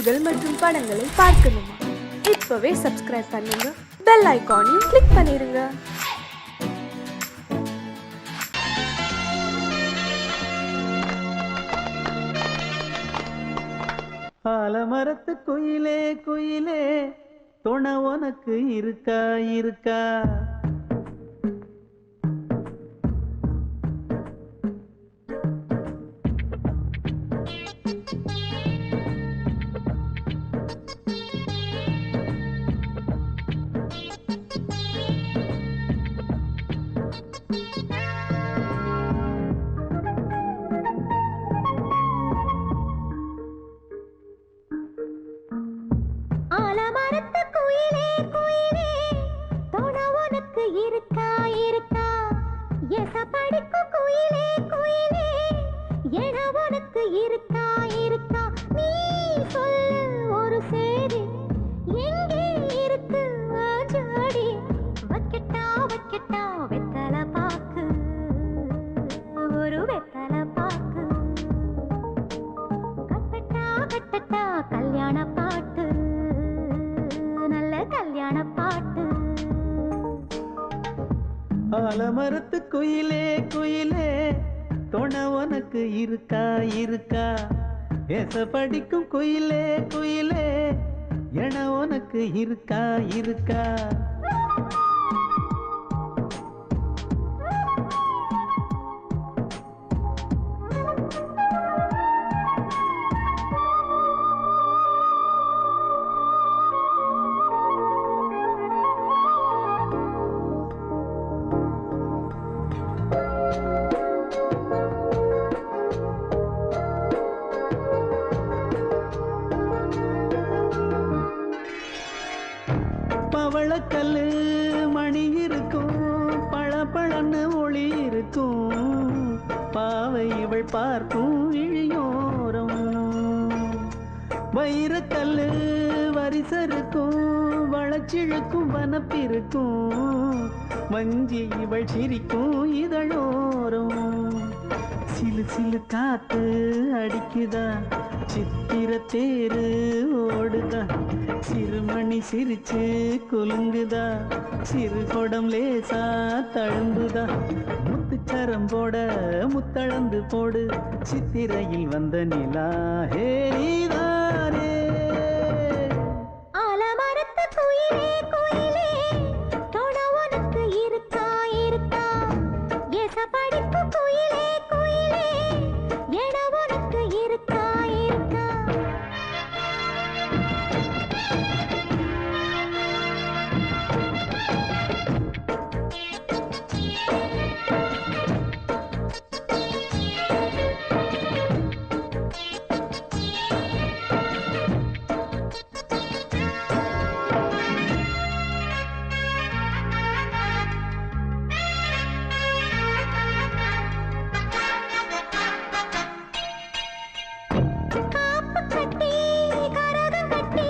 நிகழ்ச்சிகள் மற்றும் படங்களை பார்க்கணுமா? இப்பவே சப்ஸ்கிரைப் பண்ணுங்க, பெல் ஐகானையும் கிளிக் பண்ணிருங்க. ஆலமரத்து குயிலே குயிலே துணை உனக்கு இருக்கா இருக்கா? ஆலமரத்து குயிலே குயிலே துணை உனக்கு இருக்கா இருக்கா? எசப்படிக்கும் குயிலே குயிலே என உனக்கு இருக்கா இருக்கா? நீ சொல்லு ஒரு சேதி, எங்கே இருக்கு ஜோடி? வைக்கட்டா வைக்கட்டா வெத்தலை பாக்கு, ஒரு வெத்தலை பாக்கு. கட்டட்டா கட்டட்டா கல்யாண பாட்டு, நல்ல கல்யாண பாட்டு. ஆலமரத்து குயிலே குயிலே துணை உனக்கு இருக்கா இருக்கா? எச படிக்கும் குயிலே குயிலே என உனக்கு இருக்கா இருக்கா? பவளக்கல்லு மணி இருக்கும், பளபளன்னு ஒளி இருக்கும், பாவை இவள் பார்க்கும் இழியோரம். வைரக்கல்லு வரிசருக்கும், வளச்சிழுக்கும் வனப்பிருக்கும், வஞ்சி இவள் சிரிக்கும் இதழோரம். சிலு சிலு காத்து அடிக்குதா, சித்திர தேரு ஓடுதா, சிறுமணி சிரிச்சு குலுங்குதா, சிறு கொடம் லேசா தழும்புதா, முத்துச்சரம் போட முத்தளந்து போடு, சித்திரையில் வந்த நிலா ஹே நீதானே. ஆலமரத்து குயிலே குயிலே துணை உனக்கு இருக்கா இருக்கா? எசப்படிக்கும் குயிலே குயிலே என உனக்கு இருக்கா இருக்கா? காப்பு கட்டி கரகம் கட்டி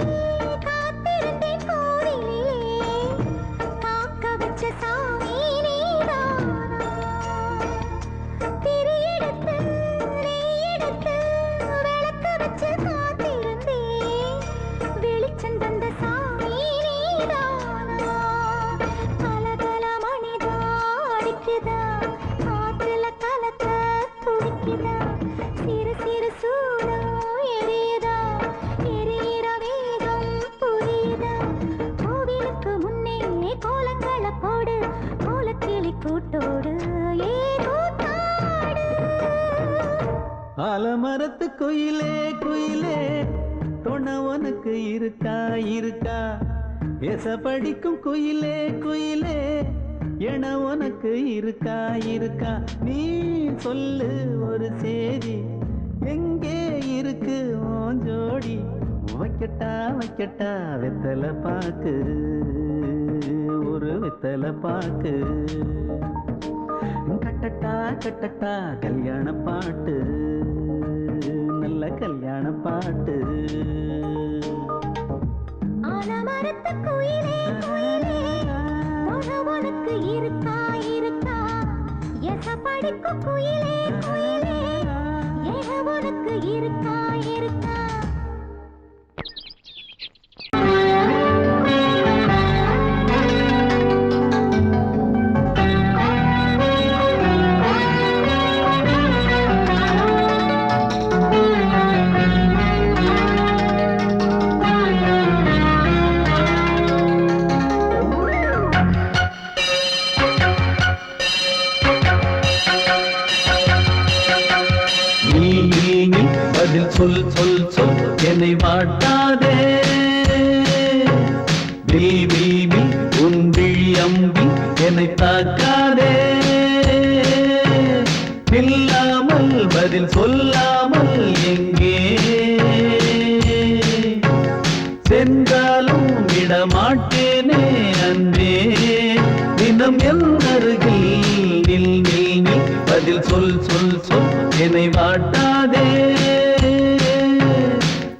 காத்திருந்தேன் கோவிலிலே, காக்க வச்ச சாமி நீதானா? திரி எடுத்து நெய் எடுத்து விளக்கு வச்சு காத்திருந்தேன், வெளிச்சம் தந்த சாமி நீதானா? கலகல மணிதா அடிக்குதா, காத்துல கலக்க துடிக்குதா, சிறு சிறு சூடம் எரியுதா, எரியிற வேகம் புரியுதா? கோவிலுக்கு முன்னே கோலங்கள போடு, கோலக்கிளி கூட்டோடு ஏதோ தாடு. ஆலமரத்து குயிலே குயிலே துணை உனக்கு இருக்கா இருக்கா? எச படிக்கும் குயிலே குயிலே என உனக்கு இருக்கா இருக்கா? நீ சொல்லு ஒரு சேதி, எங்கே இருக்கு உன் ஜோடி? வைக்கட்டா வைக்கட்டா வெத்தலை பாக்கு, ஒரு வெத்தலை பாக்கு. கட்டட்டா கட்டட்டா கல்யாண பாட்டு, நல்ல கல்யாண பாட்டு. ஆலமரத்து குயிலே குயிலே துணை உனக்கு இருக்கா இருக்கா? எசப்படிக்கும் குயிலே குயிலே என உனக்கு இருக்கா இருக்கா? சொல் சொல் சொல் என்னை வாட்டாதே வில் வில் வில் உன் விழி அம்பி என்னை தாக்காதே இல்லாமல் பதில் சொல்லாமல் எங்கே சென்றாலும் விடமாட்டேனே அன்பே தினம் என் அருகில் நில் நில் நில் பதில் சொல் சொல் சொல் என்னை வாட்டாதே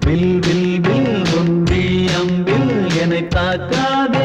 வில் வில் வில் உன் விழி அம்பில் என்னை தாக்காதே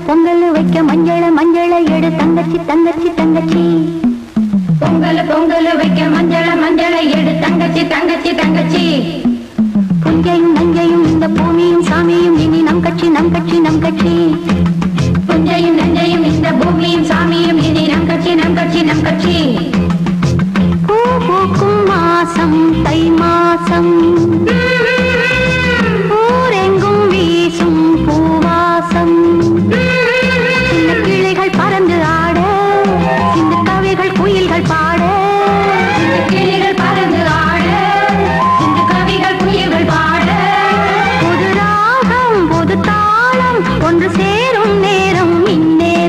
பொங்கல் வைக்க மஞ்சள மஞ்சள எடு தங்கச்சி தங்கச்சி தங்கச்சி பொங்கல் வைக்க மஞ்சள மஞ்சள எடு தங்கச்சி தங்கச்சி தங்கச்சி புஞ்சையும் நஞ்சையும் இந்த பூமியும் சாமியும் இனி நம் கட்சி நம் கட்சி நம் கட்சி புஞ்சையும் நஞ்சையும் இந்த பூமியும் சாமியும் இனி நம் கட்சி நம் கட்சி நம் கட்சி பூ பூக்கும் மாசம் தை மாசம் ஊரெங்கும் வீசும் பூவாசம் சின்ன கிளைகள் பறந்து ஆட சின்ன கவிகள் குயில்கள் பாட கிளைகள் பறந்து ஆட சின்ன கவிகள் குயில்கள் பாட புது ராகம் புது தாளம் ஒன்று சேரும் நேரம் இந்நேரம்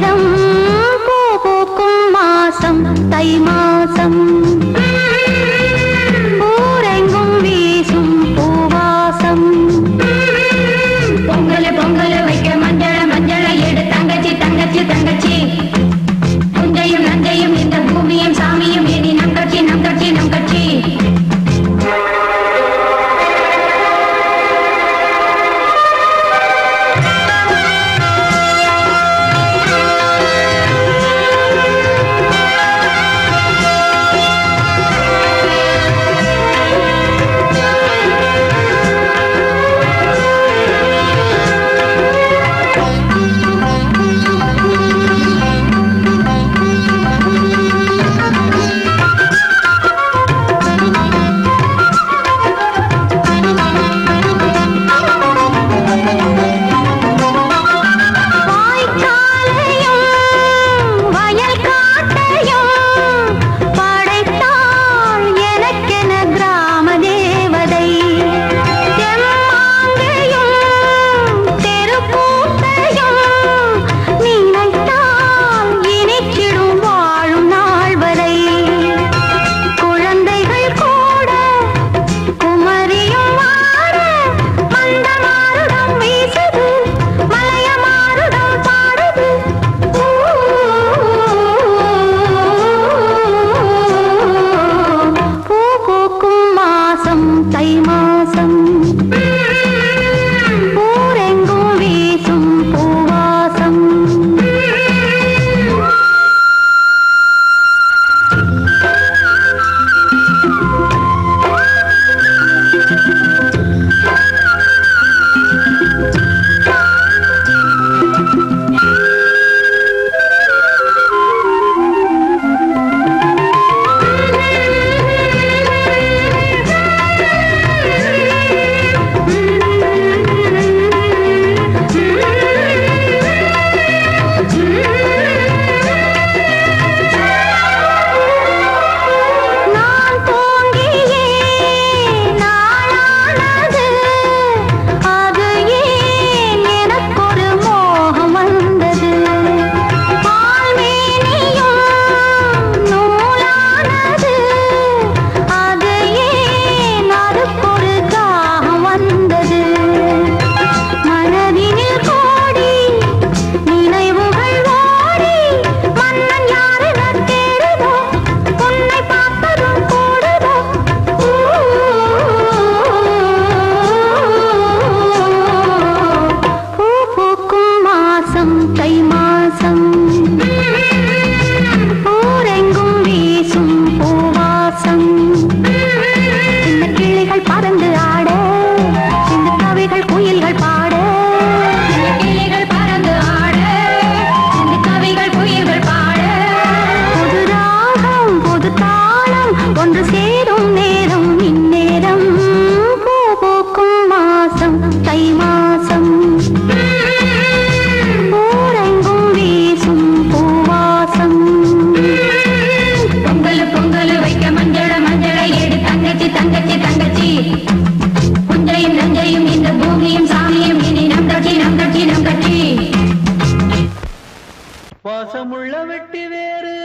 வெட்டி வேறு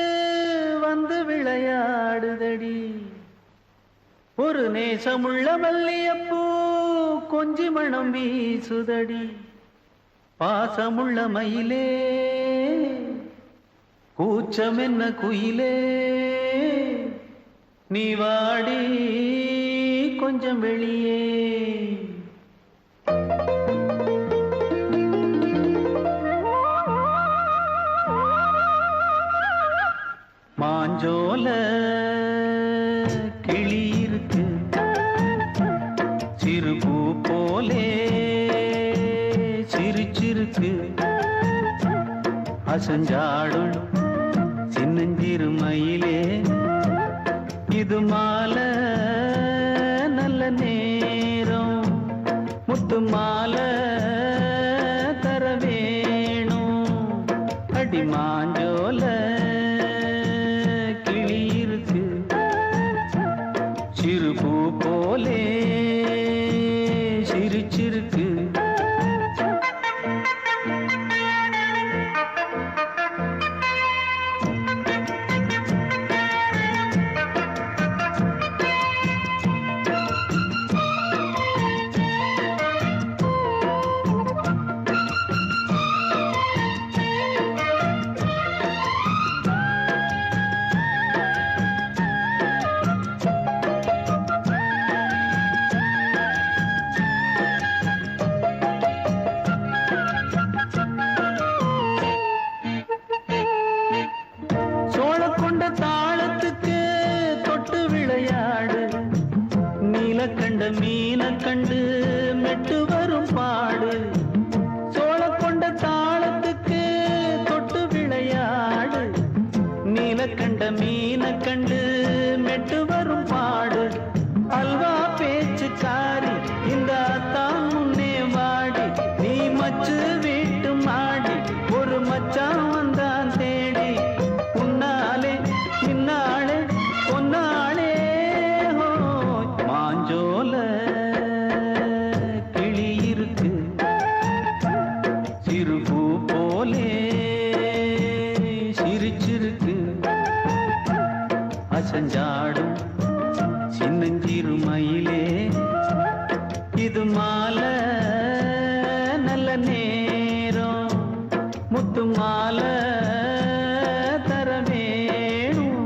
வந்து விளையாடுதடி ஒரு நேசமுள்ள மல்லியப்பூ கொஞ்சி மணம் வீசுதடி பாசமுள்ள மயிலே கூச்சம் என்ன குயிலே நீ வாடி கொஞ்சம் வெளியே மாஞ்சோல கிளி இருக்கு சிறுபூ போலே சிரிச்சிருக்கு அசஞ்சாடும் சின்னஞ்சிறு மயிலே இது மாலை நல்ல நேரம் முத்து மாலை தர வேணும் அடி மாஞ்சோல கிளி இருக்கு சிறுபூ போலே சிரிச்சிருக்கு கண்ட மீன கண்டு மெட்டு வரும் பாடு சோழ கொண்ட தாளத்துக்கு தொட்டு விளையாடு நீல கண்ட மீன கண்டு மெட்டு வரும் பாடு அல்வா பேச்சுக்காரி இந்த தான் முன்னே வாடி நீ மச்சு வீட்டு மாடி ஒரு மச்சான் வந்தான் தேடி உன்னாலே பின்னாலே பொன்னாளே மாஞ்சோல கிளி இருக்கு சிறுபூ போலே சிரிச்சிருக்கு அசஞ்சாடும் சின்னஞ்சிறு மயிலே இது மாலை நல்ல நேரம் முத்து மாலை தர வேணும்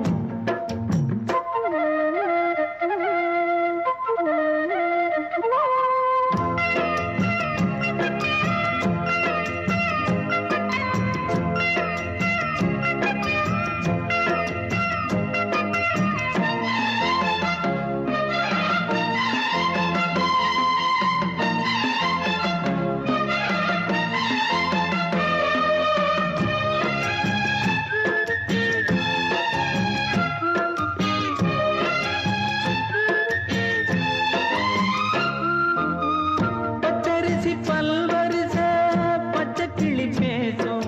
பச்சரிசி பல்வரிச பச்சை கிளி பேசும்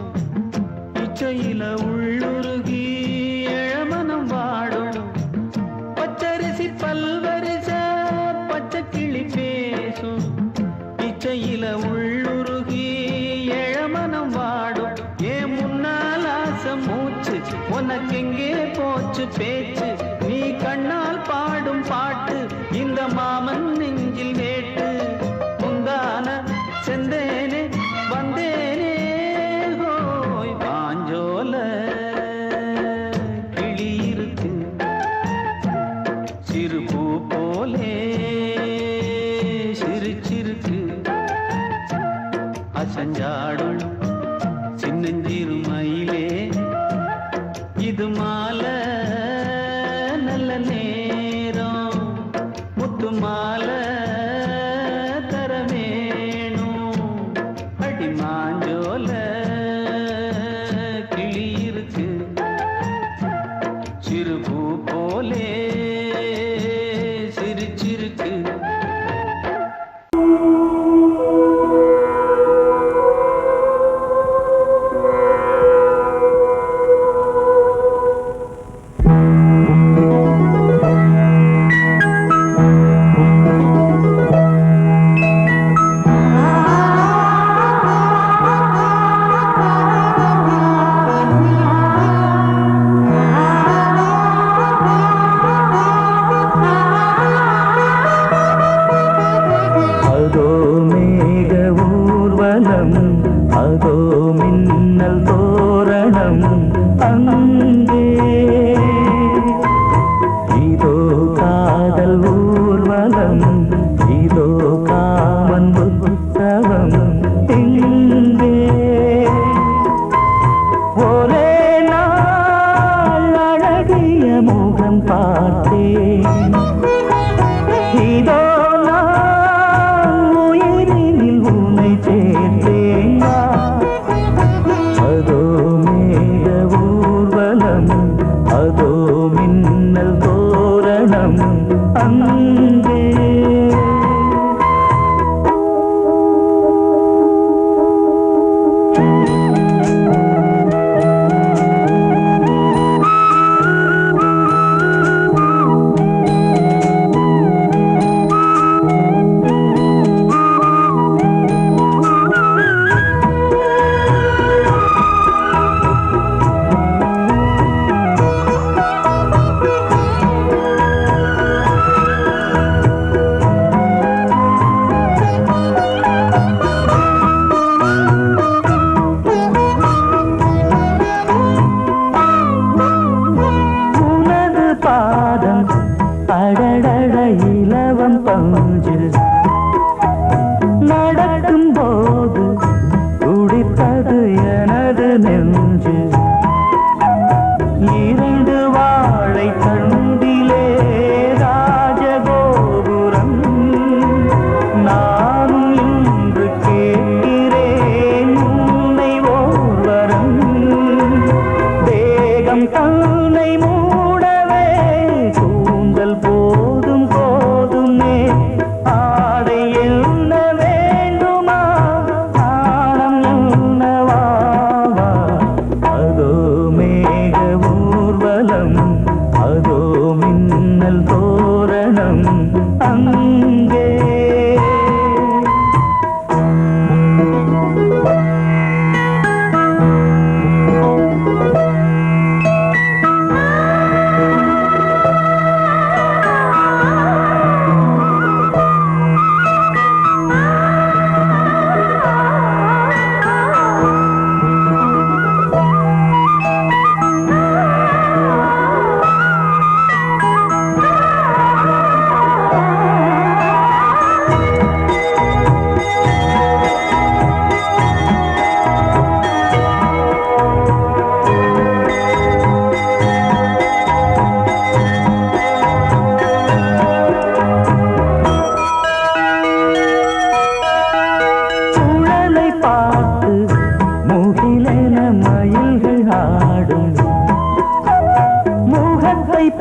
இச்சையில உள்ளுருகி இளமனம் வாடும் பச்சரிசி பல்வரிச பச்சை கிளி பேசும் இச்சையில உள்ளுருகி இளமனம் வாடும் ஏன் முன்னால் ஆசை மூச்சு உனக்கெங்கே போச்சு பேச்சு நீ கண்ணால் பாடும் பாட்டு இந்த மாமன் நெஞ்சில் வேட்டு முந்தான செந்தேனே வந்தேனே ஹோய் பாஞ்சோல கிளி இருக்கு சிறுபூ போலே சிரிச்சிருக்கு அசஞ்சாடும் சின்னஞ்சிறு மயிலே இது மாலை நல்ல நேரம் முத்து மாலை தர வேணும் அடி மாஞ்சோல கிளி இருக்கு சிறுபூ போலே சிரிச்சிருக்கு முகம் பார்த்தேன். இதோ நான் உயிரினில் உன்னை சேர்த்தேன். அதோ மேக ஊர்வலம், அதோ மின்னல் தோரணம் அங்கே. அடடட இலவம் பஞ்சு நடக்கும் போது துடித்தது எனது நெஞ்சு. இரண்டு வாழை தண்டிலே ராஜகோபுரம். நானும் இன்று கேட்கிறேன் உன்னை ஓர்வரம். தேகம் தன்னை மூடவே கூந்தல் போதும் போதுமே. ஆடை என்ன வேண்டுமா, ஆடம் என்னவா? அதோ மேக ஊர்வலம், அதோ மின்னல் தோரணம் அங்கே.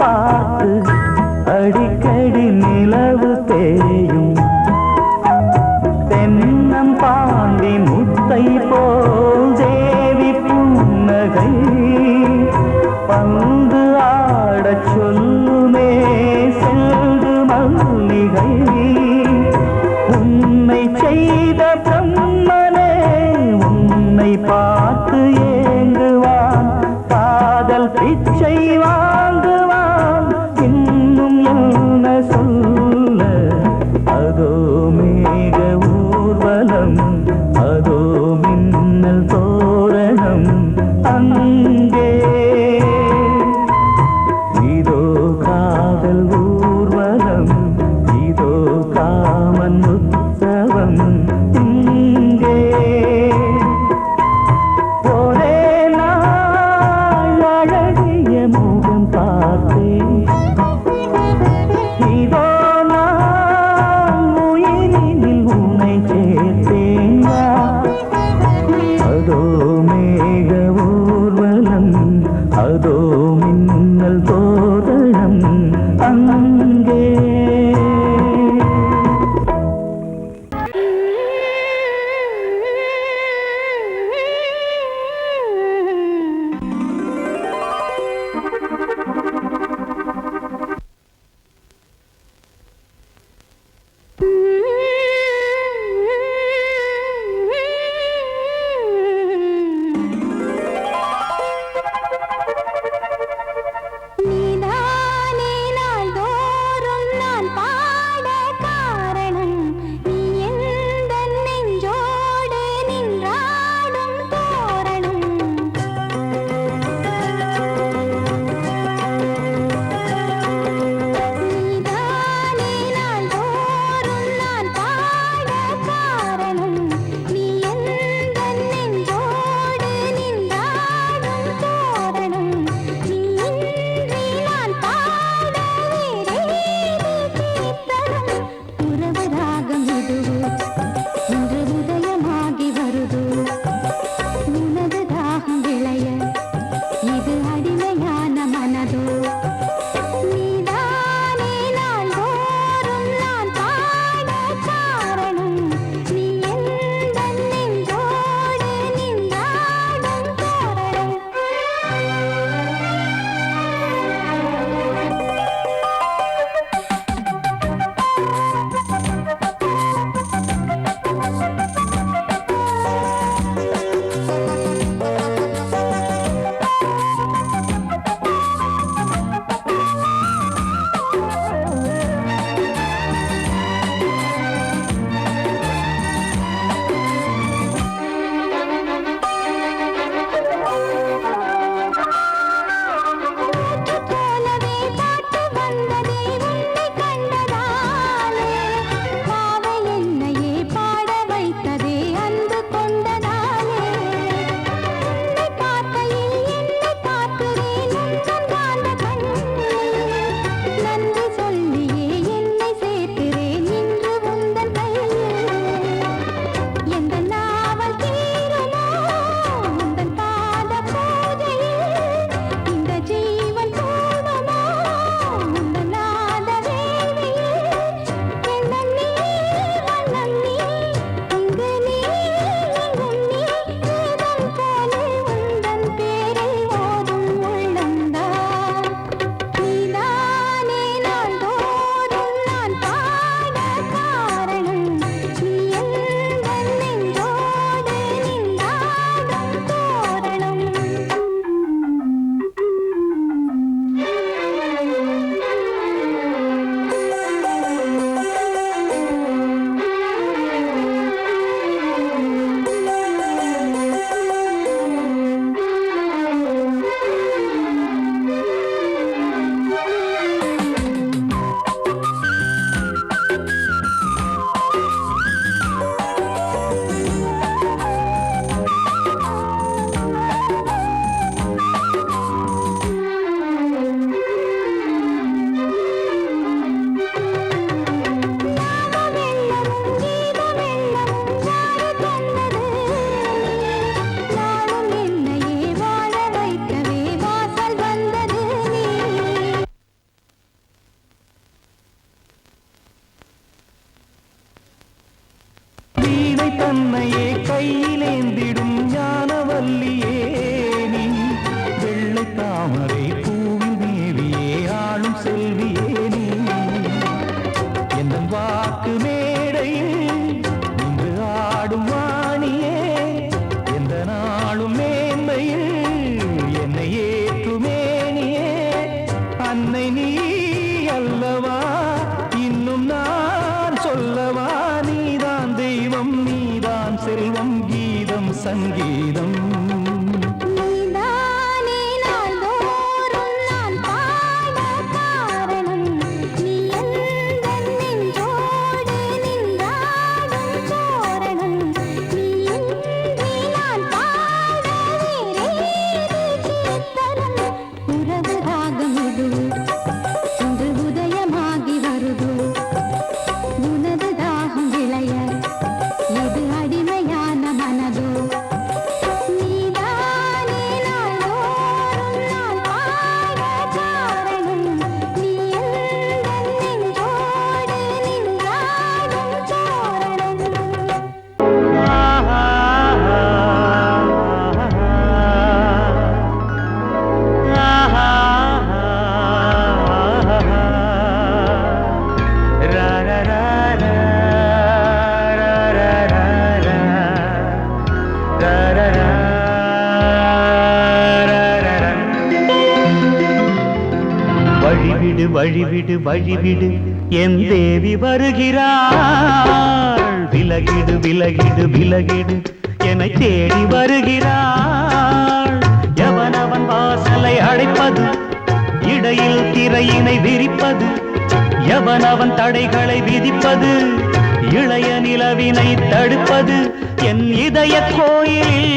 பார்த்து அடிக்கடி நிலவு தேயும். தென்னம் பாண்டி முத்தை போல் தேவி புன்னகை. பந்து ஆடச் சொல்லுமே செல்து மல்லிகை. உன்னை செய்த பிரம்மனே உன்னை பார்த்து ஏங்குவான். காதல் பிச்சை வாங்குவான். இன்னும் என்ன சொல்ல? அதோ மேக ஊர்வலம், அதோ மின்னல் தோரணம் அங்கே. இதோ காதல் ஊர்வலம், இதோ காமன் உற்சவம் இங்கே. ஒரே நாள் அழகிய முகம் பார்த்தேன். இதோ நான் உயிரினில் உன்னை சேர்த்தேன். அதோ மேக ஊர்வலம், அதோ மின்னல் தோரணம் அங்கே. நீதானே அன்னை நீ அல்லவா, இன்னும் நான் சொல்லவா, நீதான் தெய்வம் நீதான் செல்வம் கீதம் சங்கீதம். வழிவிடு வழிவிடு வழிவிடு என் தேவி வருகிறாள். விலகிடு விலகிடு விலகிடு என்னை தேடி வருகிறாள். எவனவன் வாசலை அடைப்பது, இடையில் திரையினை விரிப்பது, எவனவன் தடைகளை விதிப்பது, இளைய நிலவினை தடுப்பது, என் இதய கோயிலில்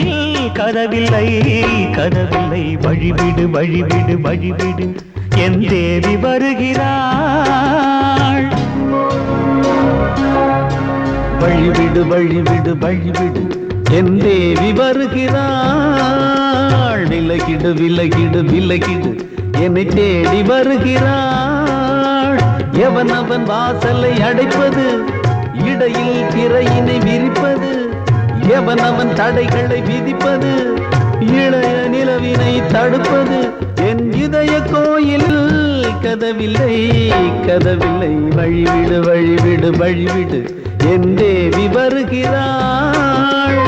கதவில்லை கதவில்லை. வழிவிடு வழிவிடு வழிவிடு என் தேவி வருகிறாள். வழிவிடு வழிவிடு வழிவிடு என் தேவி வருகிறாள். விலகிடு விலகிடு விலகிடு என்னை தேடி வருகிறாள். எவனவன் வாசலை அடைப்பது, இடையில் திரையினை விரிப்பது, எவனவன் தடைகளை விதிப்பது, இளைய நிலவினை தடுப்பது, என் இதய கோயில் கதவில்லை கதவில்லை. வழிவிடு வழிவிடு வழிவிடு என் தேவி வருகிறாள்.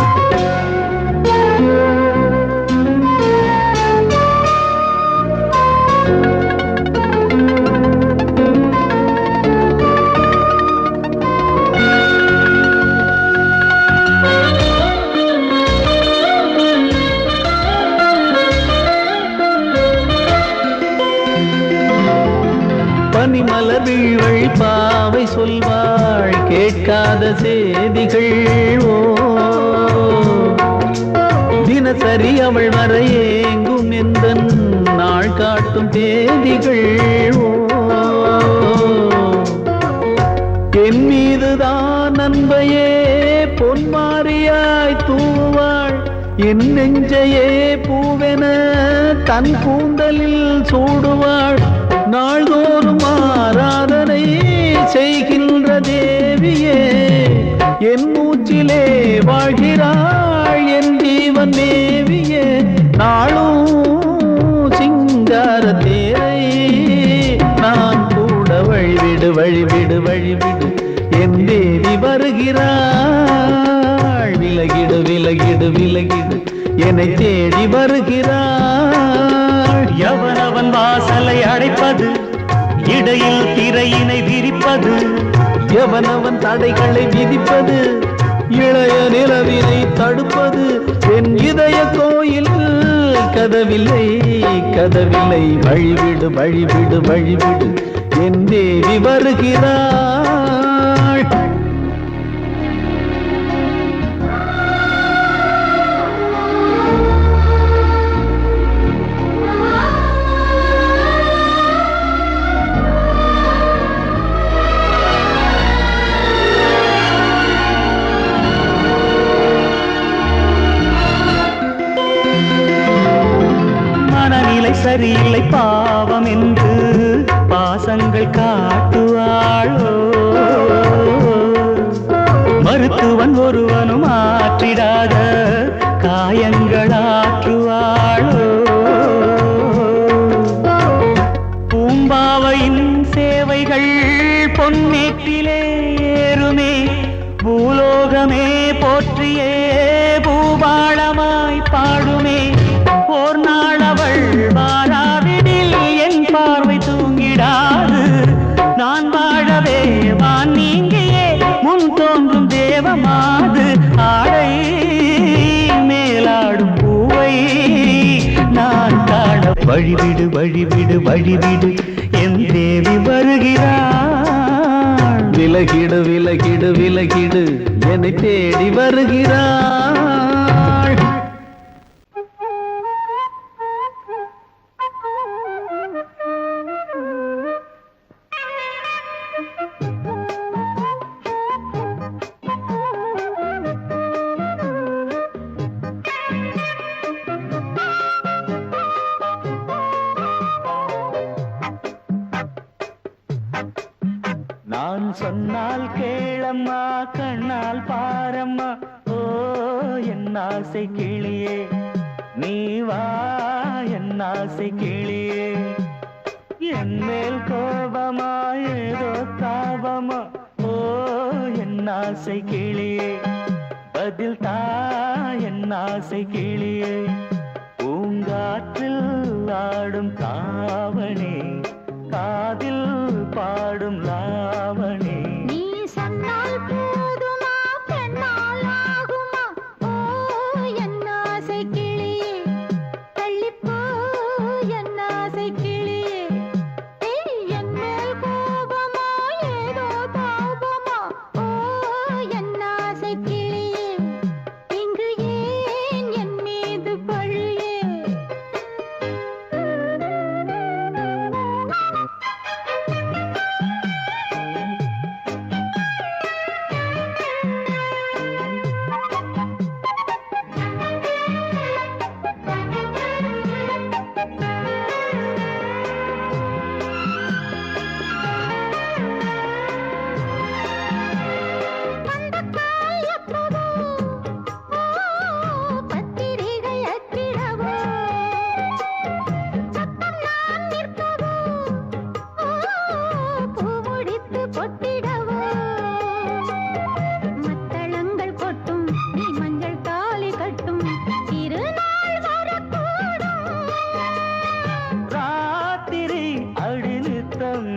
பனிமலர் வீழ்வழி பாவை சொல்வாள் கேட்காத செய்திகள். ஓ தினசரி அவள் வர ஏங்கும் எந்த நாள் காட்டும் தேதிகள். ஓ என் மீதுதான் அன்பையே பொன்மாரியாய் தூவாள். என் நெஞ்சையே பூவென தன் கூந்தலில் சூடுவாள். நாள்தோறும் ஆராதனை செய்கின்ற தேவியே, என் மூச்சிலே வாழ்கிறாள் என் ஜீவன் தேவியே. நாளும் சிங்கார தேரை நான் கூட வழிவிடு வழிவிடு வழிவிடு என் தேவி வருகிறாள். விலகிடு விலகிடு விலகிடு என்னை தேடி வருகிறாள். எவனவன் வாசலை அடைப்பது, இடையில் திரையினை விரிப்பது, எவனவன் தடைகளை விதிப்பது, இளைய நிலவினை தடுப்பது, என் இதய கோயில் கதவில்லை கதவில்லை. வழிவிடு வழிவிடு வழிவிடு என் தேவி வருகிறாள். மனநிலை சரியில்லை பாவம் என்று பாசங்கள் காட்டுவாளோ. மருத்துவன் ஒருவனும் ஆற்றிடாத காயங்களாற்றுவாளோ. பூம்பாவையின் சேவைகள் பொன்னேற்றிலே ஏறுமே, பூலோகமே போற்றியே பூபாளமாய் பாடுமே. ஓர் நாள் அவள் வாராவிடில் என் பார்வை தூங்க வழிவிடு வழிவிடு வழிவிடு என் தேவி வருகிறாள். விலகிடு விலகிடு விலகிடு என்னை தேடி வருகிறாள். நான் சொன்னால் கேளம்மா கண்ணால் பாரம்மா. ஓ என் ஆசை கிளியே நீ வா என் ஆசை கிளியே. என் மேல் கோபமா ஏதோ தாபமா. ஓ என் ஆசை கிளியே பதில் தா என் ஆசை கிளியே. பூங்காற்றில் ஆடும் தாவணி காதில் பாடும் லாவணி. நீ சொன்னால் போதுமா பெண்ணால் ஆகுமா. ஓ என் ஆசை கிளியே தள்ளிப்போ என் ஆசை கிளியே. என் மேல் கோபமா ஏதோ தாபமா. ஓ என் ஆசை கிளியே இங்கு ஏன் என் மீது பழியே.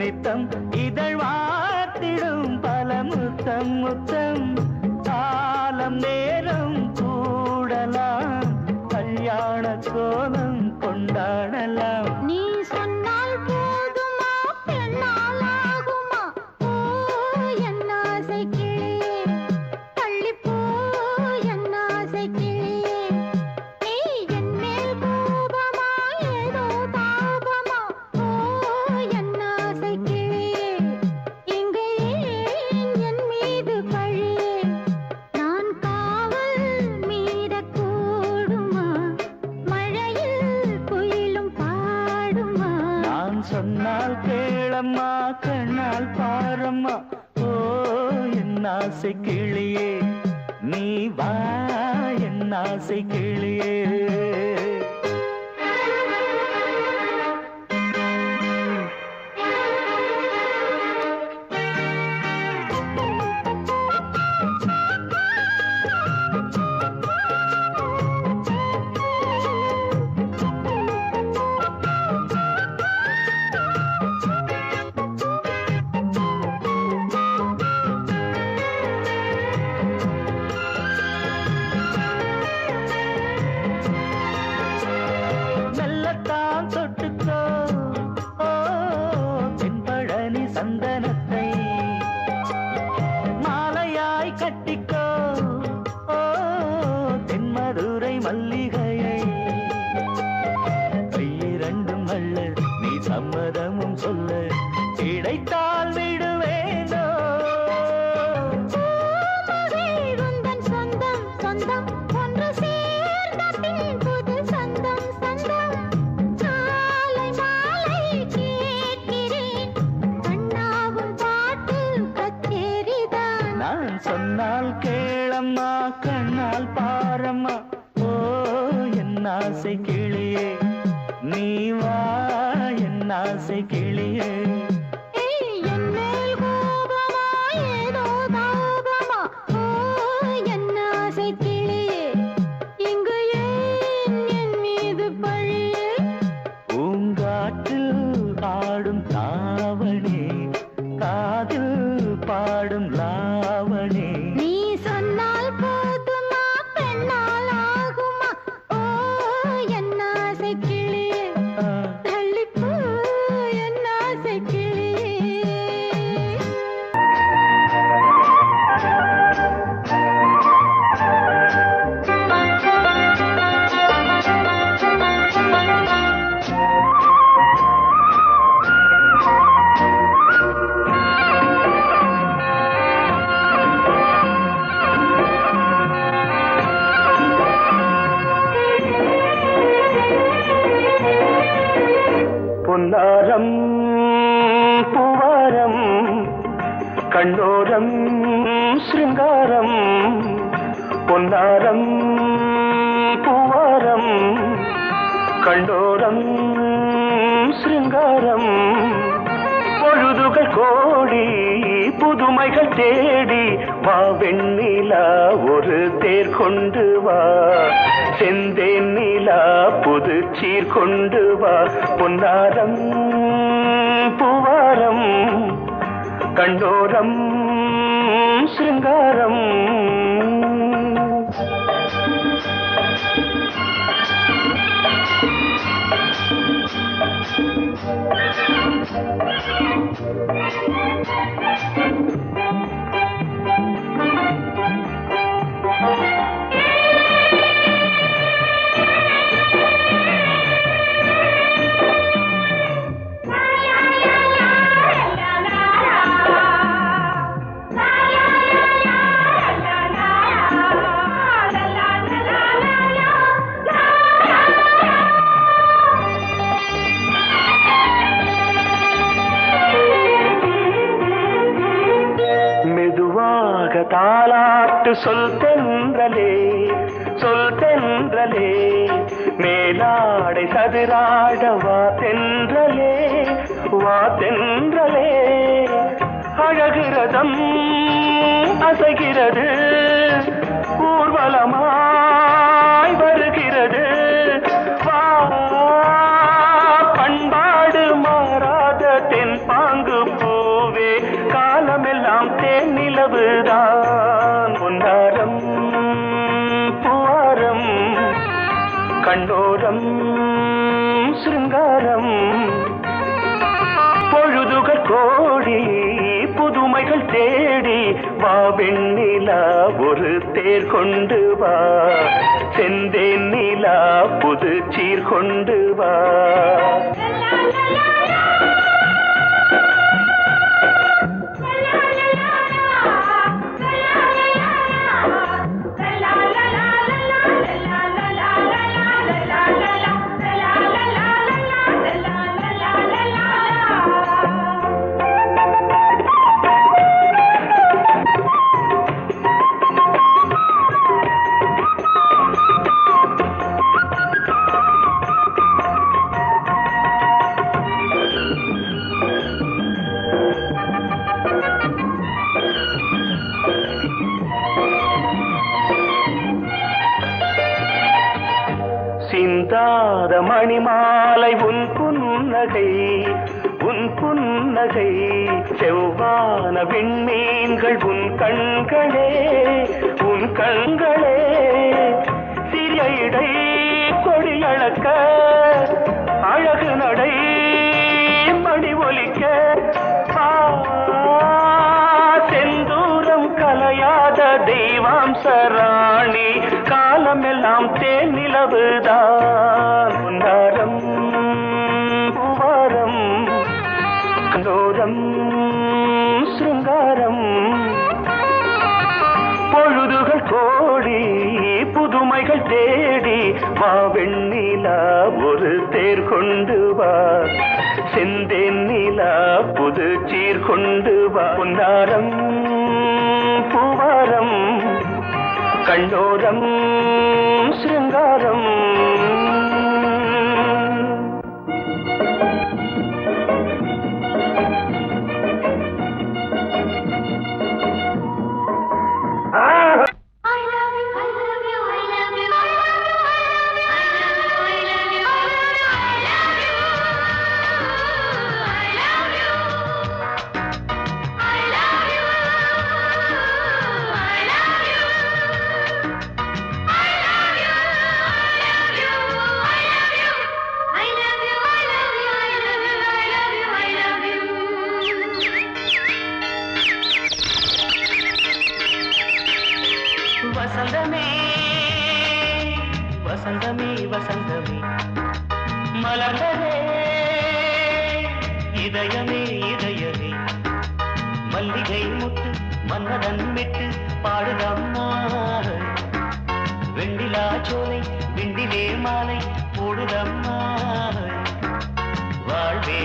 நித்தம் இதழ் வார்த்திடும் பல முத்தம் முத்தம். காலம் நேரம் கூடலாம் கல்யாண கோலம் கொண்டாடலாம். நீ சொன்னால் போதுமா பெண்ணால் ஆகுமா. ஓ என் ஆசை கிளியே தள்ளிப்போ என் ஆசை கிளியே. நீ என் மேல் கோபமா ஏதோ தாபமா. ஓ என் ஆசை கிளியே இங்கு ஏன் என் மீது பழியே. நான் காவல் மீறக்கூடுமா மழையில் குயிலும் பாடுமா. நான் சொன்னால் கேளம்மா கண்ணால் பாரம்மா. ஓ என் ஆசை கிளியே நீ வா என் ஆசை கிளியே. மெல்லத்தான் தொட்டுக்கோ ஓ தென்பழனி சந்தனத்தை மாலையாய் கட்டிக்கோ ஓ தென்மதுரை மல்லிகையை. கையிரண்டும் அல்ல நீ சம்மதமும் சொல்ல கிடைத்தால் விடுவேனோ. உந்தன் சொந்தம் சொந்தம் ஒன்று சேர்ந்த பின் புது சொந்தம் சொந்தம். காலை மாலை கேட்கிறேன் கண்ணாவும் பாட்டு கச்சேரிதான். நான் சொன்னால் கேளம்மா கண்ணால் பாரம்மா. ஓ என் ஆசை கிளியே நீ வா என் ஆசை கிளியே. என் மேல் கோபமா ஏதோ தாபமா. ஓ என் ஆசை கிளியே இங்கு ஏன் என் மீது பழியே. பூங்காற்றில் ஆடும் தாவணி காதில் பாடும் லாவணி. நீ சொன்னால் போதுமா பெண்ணால் ஆகுமா. ஓ என் ஆசை கிளியே பொன்னாரம் பூவாரம் கண்ணோரம் சிருங்காரம் பொன்னாரம் பூவாரம் கண்ணோரம் சிருங்காரம் பொழுதுகள் கோடி புதுமைகள் தேடி வா வெண்ணிலா ஒரு தேர் கொண்டு வா செந்தேன் நிலா புது சீர் கொண்டு வா பொன்னாரம் பூவாரம் கண்ணோரம் சிருங்காரம் தாலாட்டு சொல் தென்றலே மேலாடை சதுராட வா தென்றலே அழகிறதம் அசைகிறது ஊர்வலமாய் வருகிறது வா பண்பாடு மாறாத தென் பாங்கு பூவே காலமெல்லாம் தேன் நிலவுதான் பொன்னாரம் பூவாரம் கண்ணோரம் சிருங்காரம் பொழுதுகள் கோடி புதுமைகள் தேடி வா வெண்ணிலா ஒரு தேர் கொண்டு வா செந்தேன் நிலா புது சீர் கொண்டு வா சிந்தாத மணிமாலை உன் புன்னகை செவ்வான விண்மீன்கள் உன் கண்களே சிறிய இடை கொடியளக்க அழகு நடை மணி ஒலிக்க செந்தூரம் கலையாத தெய்வாம்சராணி காலமெல்லாம் தேன் நிலவுதான் பொன்னாரம் பூவாரம் கண்ணோரம் சிருங்காரம் பொழுதுகள் கோடி புதுமைகள் தேடி வா வெண்ணிலா ஒரு தேர் கொண்டு வா செந்தேன் நிலா புது சீர் கொண்டு வா பொன்னாரம் பூவாரம் கண்ணோரம் சிருங்காரம் வசந்தமே மலர்ந்ததே இதயமே மல்லிகை முட்டு மன்னதன் விட்டு பாடுதம்மா வெண்ணிலா சோலை விண்டிலே மாலை போடுதம்மா வாழ்வே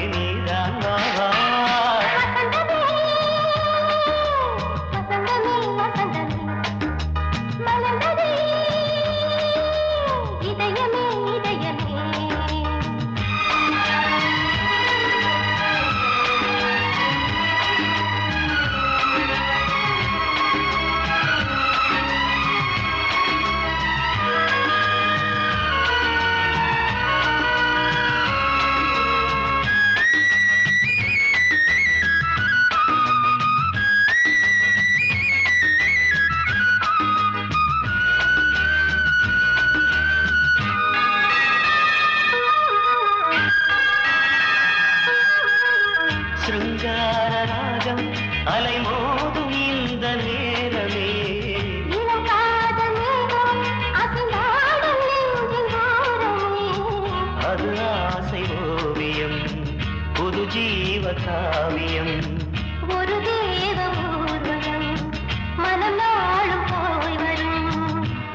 சிருங்கார ராகம் அலைமோதும் இந்த நேரமே அது ஆசை ஓவியம் புது ஜீவ காவியம் ஒரு தேவ ஊர்வலம் மனம் நாளும் போய் வரும்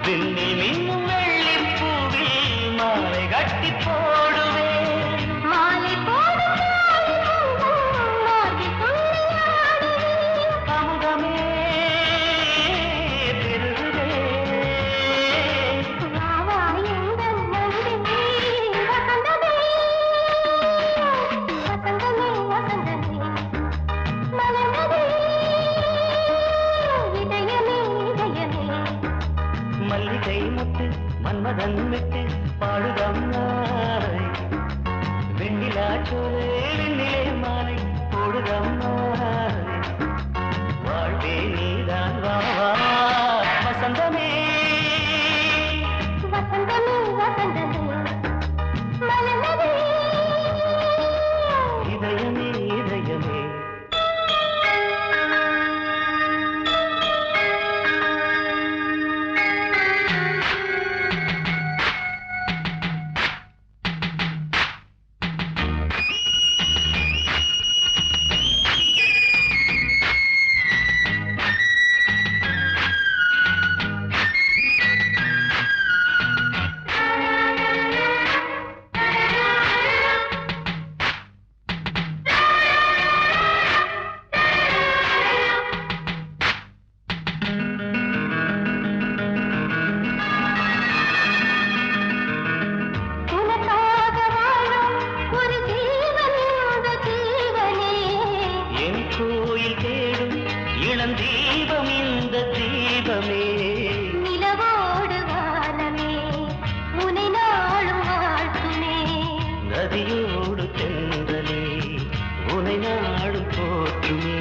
விண்ணில் மின்னும் வெள்ளிப்பூவில் மாலை கட்டி போடுவேன் மாலை போடும் அமுதமே பெருகுதே மல்லிகை முத்து மன்மதன் விட்டு பாடுதம் நாய் வெண்ணிலா சோலை வெண்ணிலே மாலை போடுதம் நாய் வாழ்வே நீதான் வா வா வசந்தமே இதயமே இதயமே தீபம் இந்த தீபமே நிலவோடு வானமே உனை நாளும் வாழ்த்துமே நதியோடு தென்றலே உனை நாடும் போற்றுமே